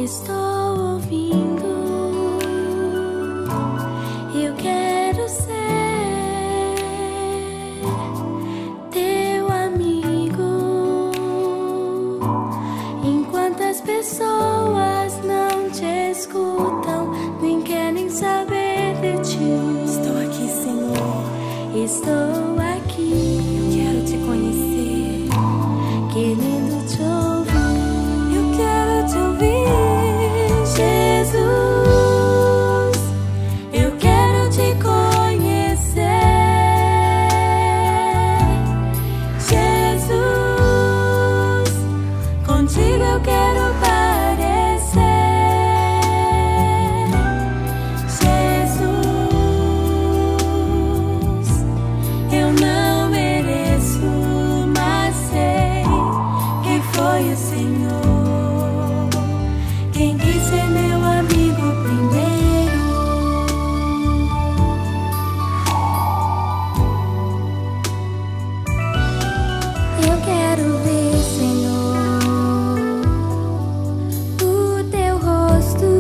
estou ouvindo. Eu quero ser teu amigo. Enquanto as pessoas não te escutam, nem querem saber de ti. Estou aqui, Senhor. Estou aqui. Eu quero te conhecer, querendo te ouvir. eu quero te ouvir. Jesus, eu quero te conhecer. Jesus, contigo eu quero parecer. Jesus, eu não mereço, mas sei que foi o Senhor quem quis ser meu amigo primeiro. Eu quero ver, Senhor, o teu rosto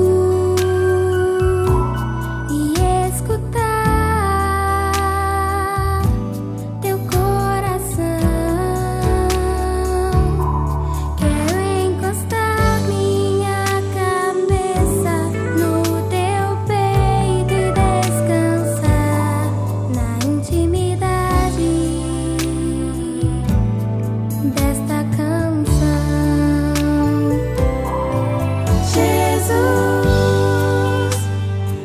e escutar teu coração. Quero encostar minha cabeça no teu peito e descansar na intimidade desta canção. Jesus,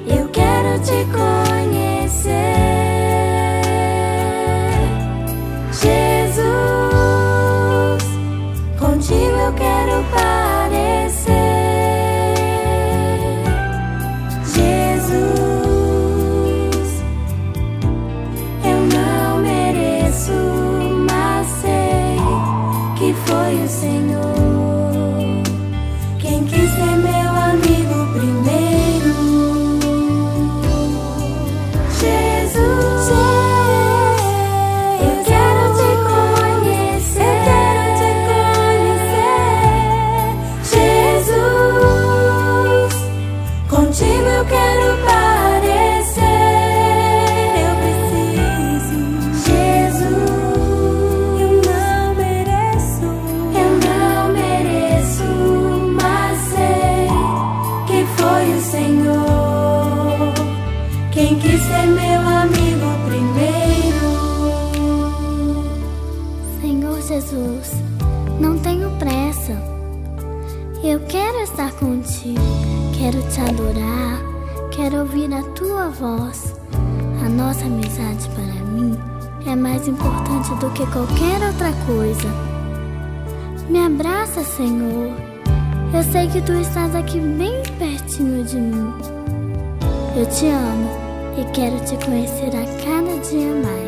eu quero te conhecer. Jesus, contigo eu quero parecer. Jesus, eu não mereço, mas sei que foi o Senhor quem quis ser meu amigo primeiro. Jesus, eu quero te conhecer. Jesus, contigo eu quero parecer. Eu preciso. Jesus, eu não mereço, mas sei que foi o Senhor quem quis ser meu amigo primeiro. Senhor Jesus, não tenho pressa. Eu quero estar contigo, quero te adorar, quero ouvir a tua voz. A nossa amizade para mim é mais importante do que qualquer outra coisa. Me abraça, Senhor. Eu sei que tu estás aqui bem pertinho de mim. Eu te amo e quero te conhecer a cada dia mais.